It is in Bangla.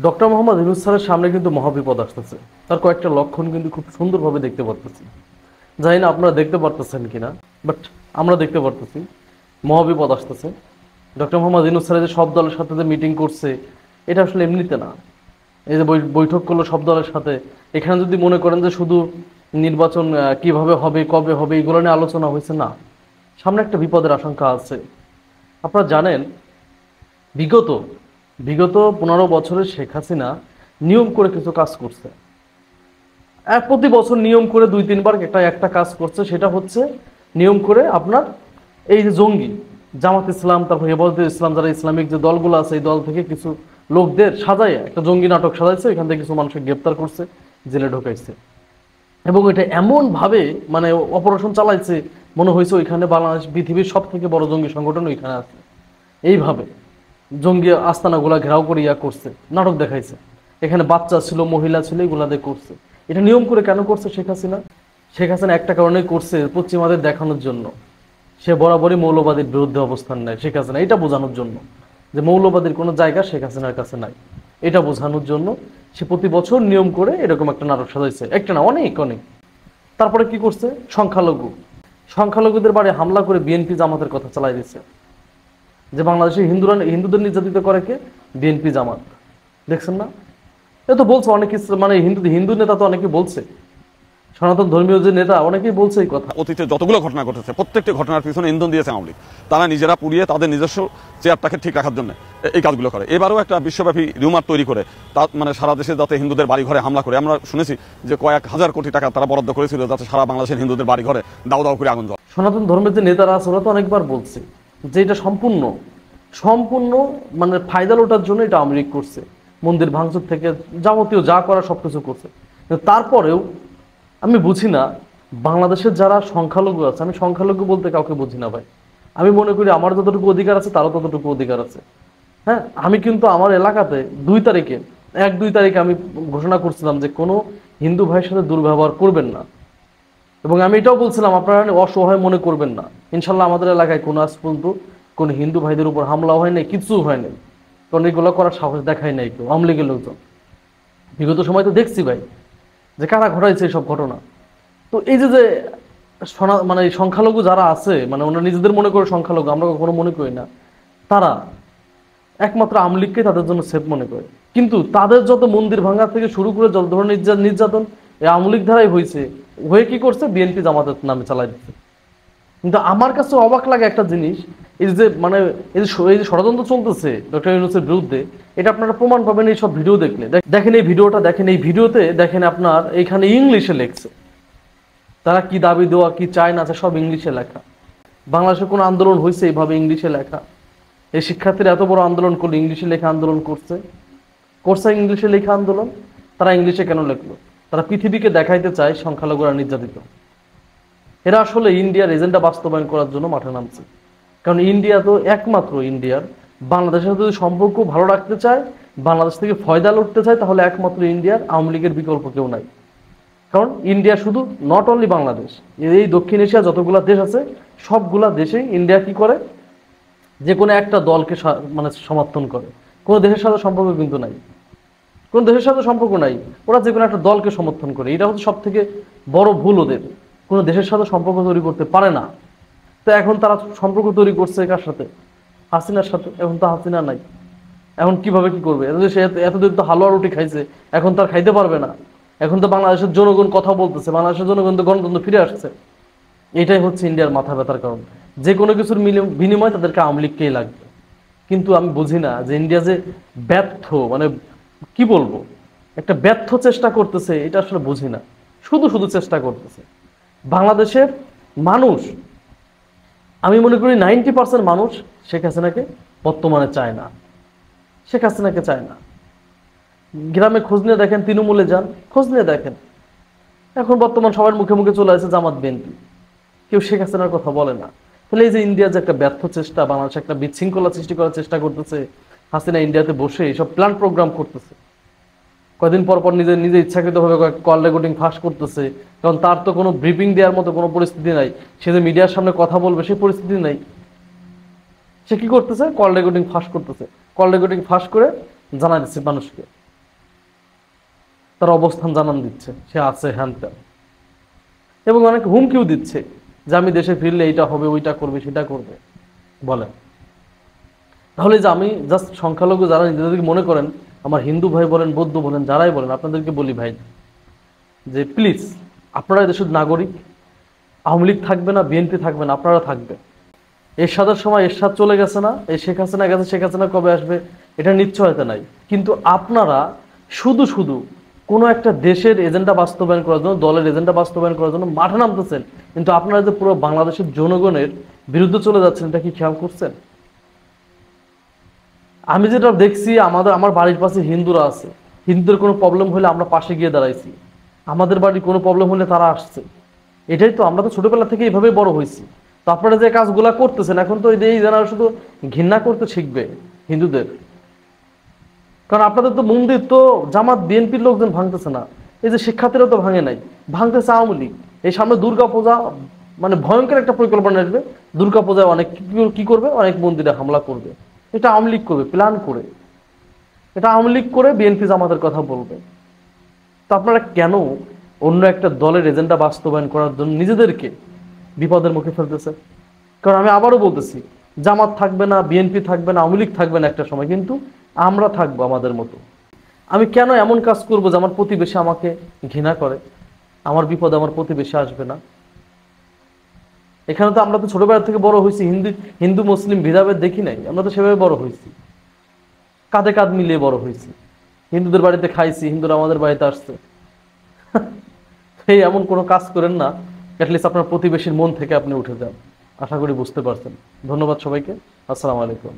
ডক্টর মোহাম্মদ ইউনূস স্যারের সামনে কিন্তু মহাবিপদ আসতেছে। তার কয়েকটা লক্ষণ কিন্তু খুব সুন্দরভাবে দেখতে পারতেছি। জানি না আপনারা দেখতে পারতেছেন কিনা, বাট আমরা দেখতে পারতেছি মহাবিপদ আসতেছে। ডক্টর মোহাম্মদ ইউনূস স্যার যে সব দলের সাথে যে মিটিং করছে, এটা আসলে এমনিতে না। এই যে বৈঠক করলো সব দলের সাথে, এখানে যদি মনে করেন যে শুধু নির্বাচন কিভাবে হবে, কবে হবে, এগুলো নিয়ে আলোচনা হয়েছে, না, সামনে একটা বিপদের আশঙ্কা আছে। আপনারা জানেন, বিগত বিগত 15 বছরে শেখ হাসিনা নিয়ম করে কিছু কাজ করছে। প্রতি বছর নিয়ম করে 2-3 বার একটা কাজ করছে। সেটা হচ্ছে নিয়ম করে আপনার এই যে জঙ্গি জামাত ইসলাম, তারপর হেফাজতে ইসলাম, যারা ইসলামিক যে দলগুলো আছে, এই দল থেকে কিছু লোকদের সাজায় একটা জঙ্গি নাটক সাজাইছে। এখান থেকে কিছু মানুষকে গ্রেপ্তার করছে, জেলে ঢোকাইছে, এবং এটা এমন ভাবে মানে অপারেশন চালাইছে, মনে হয়েছে ওইখানে বাংলাদেশ পৃথিবীর সব থেকে বড় জঙ্গি সংগঠন ওইখানে আছে। এইভাবে জঙ্গি আস্তানাগুলা ঘেরাও করে করছে, নাটক দেখাইছে। এখানে বাচ্চা ছিল, মহিলা ছিল, এগুলাদের করছে। এটা নিয়ম করে কেন করছে শেখ হাসিনা? শেখ হাসিনা একটা কারণেই করছে, পশ্চিমাদের দেখানোর জন্য। সে বরাবরই মৌলবাদীর বিরুদ্ধে অবস্থান নেয় শেখ হাসিনা, এটা বোঝানোর জন্য যে মৌলবাদীর কোনো জায়গা শেখ হাসিনার কাছে নাই। এটা বোঝানোর জন্য সে প্রতি বছর নিয়ম করে এরকম একটা নাটক সাজাইছে, একটা না, অনেক অনেক। তারপরে কি করছে? সংখ্যালঘুদের বাড়ি হামলা করে বিএনপি জামাতের কথা চালাই দিচ্ছে। যে বাংলাদেশে হিন্দুদের নির্যাতিত করে কে? বিএনপি জামাত। দেখছেন না? এ তো বলছে অনেকে, মানে হিন্দু নেতা তো অনেকে বলছে, সনাতন ধর্মীয় যে নেতা অনেকেই বলছে এই কথা। অতীতে যতগুলো ঘটনা ঘটেছে প্রত্যেকটি ঘটনার পিছনে ইন্ধন দিয়েছে আওয়ামী লীগ। তারা নিজেরা পুড়িয়ে তাদের নিজস্ব চেয়ারটাকে ঠিক রাখার জন্য এই কাজগুলো করে। এবারও একটা বিশ্বব্যাপী রিউমার তৈরি করে তা মানে সারা দেশে যাতে হিন্দুদের বাড়ি ঘরে হামলা করে। আমরা শুনেছি যে কয়েক হাজার কোটি টাকা তারা বরাদ্দ করেছিল যাতে সারা বাংলাদেশের হিন্দুদের বাড়ি ঘরে দাও দাও করে আগুন জ্বলে। সনাতন ধর্মের যে নেতারা আছে ওরা তো অনেকবার বলছে যে এটা সম্পূর্ণ মানে ফায়দা লোটার জন্য এটা আওয়ামী লীগ করছে। মন্দির ভাঙচুর থেকে যাবতীয় যা করা সবকিছু করছে। কিন্তু তারপরেও আমি বুঝি না, বাংলাদেশের যারা সংখ্যালঘু আছে, আমি সংখ্যালঘু বলতে কাউকে বুঝি না ভাই। আমি মনে করি আমার যতটুকু অধিকার আছে তারও ততটুকু অধিকার আছে। হ্যাঁ, আমি কিন্তু আমার এলাকাতে 1-2 তারিখে আমি ঘোষণা করছিলাম যে কোনো হিন্দু ভাইয়ের সাথে দুর্ব্যবহার করবেন না, এবং আমি এটাও বলছিলাম আপনারা অসহায় মনে করবেন না। ইনশাল্লাহ আমাদের এলাকায় কোনো আজ পর্যন্ত কোনো হিন্দু ভাইদের উপর হামলা হয় নাই, কিছু হয় নাই, কারণ এগুলো করার সাহস দেখায় নাই কেউ, আওয়ামী লীগের লোকজন। বিগত সময় তো দেখছি ভাই যে কারা ঘটাইছে এইসব ঘটনা। তো এই যে যে মানে এই সংখ্যালঘু যারা আছে, মানে ওনারা নিজেদের মনে করে সংখ্যালঘু, আমরা কখনো মনে করি না, তারা একমাত্র আওয়ামী লীগকে তাদের জন্য সেফ মনে করে। কিন্তু তাদের যত মন্দির ভাঙা থেকে শুরু করে যত ধরনের নির্যাতন এই আওয়ামী লীগ ধারাই হয়েছে, হয়ে কি করছে? বিএনপি জামাতের নামে চালাই দিচ্ছে। কিন্তু আমার কাছে অবাক লাগে একটা জিনিস, এই যে মানে এই যে ষড়যন্ত্র চলতেছে ডক্টর ইউনূসের বিরুদ্ধে, এটা আপনারা প্রমাণ পাবেন এই সব ভিডিও দেখলে। দেখেন এই ভিডিওটা, দেখেন এই ভিডিওতে, দেখেন আপনার এখানে ইংলিশে লেখছে তারা কি দাবি দেওয়া, কি চায় না, সব ইংলিশে লেখা। বাংলাদেশে কোনো আন্দোলন হয়েছে এইভাবে ইংলিশে লেখা? এই শিক্ষার্থীরা এত বড় আন্দোলন করলো, ইংলিশে লেখা আন্দোলন করছে ইংলিশে লেখা আন্দোলন। তারা ইংলিশে কেন লিখলো? তারা পৃথিবীকে দেখাইতে চায় সংখ্যালঘুরা নির্যাতিত। এরা আসলে ইন্ডিয়ার এজেন্ডা বাস্তবায়ন করার জন্য মাঠে নামছে। কারণ ইন্ডিয়া তো একমাত্র, ইন্ডিয়ার বাংলাদেশের সাথে যদি সম্পর্ক ভালো রাখতে চায়, বাংলাদেশ থেকে ফয়দা লুটতে চায়, তাহলে একমাত্র ইন্ডিয়ার, আওয়ামী লীগের বিকল্প কেউ নাই। কারণ ইন্ডিয়া শুধু নট অনলি বাংলাদেশ, এই দক্ষিণ এশিয়া যতগুলা দেশ আছে সবগুলা দেশেই ইন্ডিয়া কি করে? যে কোনো একটা দলকে মানে সমর্থন করে। কোনো দেশের সাথে সম্পর্ক কিন্তু নাই, কোনো দেশের সাথে সম্পর্ক নাই, ওরা যে কোনো একটা দলকে সমর্থন করে। এটা হচ্ছে সব থেকে বড় ভুল ওদের। কোনো দেশের সাথে সম্পর্ক তৈরি করতে পারে না। তো এখন তারা সম্পর্ক তৈরি করছে কার সাথে? হাসিনার সাথে। এখন তো হাসিনা নাই, এখন কিভাবে কি করবে? সে এতদিন তো হালুয়া রুটি খাইছে, এখন তার খাইতে পারবে না। এখন তো বাংলাদেশের জনগণ কথা বলতেছে, বাংলাদেশের জনগণ তো গণতন্ত্র ফিরে আসছে। এটাই হচ্ছে ইন্ডিয়ার মাথা ব্যথার কারণ। যে কোনো কিছুর বিনিময় তাদেরকে আওয়ামী লীগকেই লাগবে। কিন্তু আমি বুঝি না যে ইন্ডিয়া যে ব্যর্থ, মানে কি বলবো, একটা ব্যর্থ চেষ্টা করতেছে, এটা আসলে বুঝি না। শুধু শুধু চেষ্টা করতেছে। বাংলাদেশের মানুষ, আমি মনে করি 90% মানুষ শেখ হাসিনাকে বর্তমানে চায় না, শেখ হাসিনাকে চায় না। গ্রামে খোঁজ নিয়ে দেখেন, তৃণমূলে যান, খোঁজ নিয়ে দেখেন, এখন বর্তমান সবার মুখে মুখে চলে আসে জামাত বিএনপি, কেউ শেখ হাসিনার কথা বলে না। তাহলে এই যে ইন্ডিয়া যে একটা ব্যর্থ চেষ্টা, বাংলাদেশে একটা বিশৃঙ্খলা সৃষ্টি করার চেষ্টা করতেছে, হাসিনা ইন্ডিয়াতে বসে এইসব প্ল্যান প্রোগ্রাম করতেছে, কয়দিন পর পর নিজে ইচ্ছাকৃতভাবে কল রেকর্ডিং ফাঁস করতেছে। কারণ তার তো কোনো ব্রিফিং দেওয়ার মতো কোনো পরিস্থিতি নাই, সে যে মিডিয়ার সামনে কথা বলবে সেই পরিস্থিতি নাই। সে কি করতেছে? কল রেকর্ডিং ফাঁস করতেছে, কল রেকর্ডিং ফাঁস করে জানা দিচ্ছে মানুষকে তার অবস্থান জানান দিচ্ছে, সে আছে হ্যান ত্যান, এবং অনেক হুমকিও দিচ্ছে যে আমি দেশে ফিরলে এইটা হবে, ওইটা করবে, সেটা করবে। বলেন, তাহলে যে আমি জাস্ট সংখ্যালঘু যারা নিজেদেরকে মনে করেন, আমার হিন্দু ভাই বলেন, বৌদ্ধ বলেন, যারাই বলেন, আপনাদেরকে বলি ভাই যে প্লিজ, আপনারা দেশের নাগরিক। আওয়ামী লীগ থাকবে না, বিএনপি থাকবে না, আপনারা থাকবে। এরশাদের সময় এরশাদ চলে গেছে না, এই শেখ হাসিনা গেছে, শেখ হাসিনা কবে আসবে এটা নিশ্চয়তা নাই। কিন্তু আপনারা শুধু শুধু কোনো একটা দেশের এজেন্ডা বাস্তবায়ন করার জন্য, দলের এজেন্ডা বাস্তবায়ন করার জন্য মাঠে নামতেছেন, কিন্তু আপনারা যে পুরো বাংলাদেশের জনগণের বিরুদ্ধে চলে যাচ্ছেন, এটা কি খেয়াল করছেন? আমি যেটা দেখছি, আমার বাড়ির পাশে হিন্দুরা আছে, হিন্দুদের কোনো প্রবলেম হলে আমরা পাশে গিয়ে দাঁড়াইছি, আমাদের বাড়ির কোনো প্রবলেম হলে তারা আসছে। এটাই তো, আমরা তো ছোটবেলা থেকে এইভাবেই বড় হয়েছি। তো আপনারা যে কাজগুলা করতেছেন, এখন তো এই জেনারেশন শুধু ঘৃণা করতে শিখবে হিন্দুদের। কারণ আপনাদের তো মন্দির তো জামাত বিএনপির লোকজন ভাঙতেছে না, এই যে শিক্ষার্থীরা তো ভাঙে নাই, ভাঙতেছে আওয়ামী লীগ। এই সামনে দুর্গা পূজা, মানে ভয়ঙ্কর একটা পরিকল্পনা আসবে, দুর্গা পূজায় অনেক কি করবে, অনেক মন্দিরে হামলা করবে। এটা আওয়ামী লীগ করবে প্ল্যান করে, এটা আওয়ামী লীগ করে বিএনপি জামাতের কথা বলবে। তো আপনারা কেন অন্য একটা দলের এজেন্ডা বাস্তবায়ন করার জন্য নিজেদেরকে বিপদের মুখে ফেলতেছে? কারণ আমি আবারও বলতেছি, জামাত থাকবে না, বিএনপি থাকবে না, আওয়ামী লীগ থাকবে না একটা সময়, কিন্তু আমরা থাকবো আমাদের মতো। আমি কেন এমন কাজ করব যে আমার প্রতিবেশী আমাকে ঘৃণা করে, আমার বিপদে আমার প্রতিবেশী আসবে না? এখানে তো আমরা তো ছোটবেলা থেকে বড় হয়েছি, হিন্দু মুসলিম ভেদাভেদ দেখি নাই, আমরা তো সেভাবে বড় হয়েছি, কাঁধে কাঁধ মিলিয়ে বড় হয়েছি, হিন্দুদের বাড়িতে খাইছি, হিন্দুরা আমাদের বাড়িতে আসছে। এই এমন কোনো কাজ করেন না, অ্যাটলিস্ট আপনার প্রতিবেশীর মন থেকে আপনি উঠে যান। আশা করি বুঝতে পারছেন। ধন্যবাদ সবাইকে। আসসালামু আলাইকুম।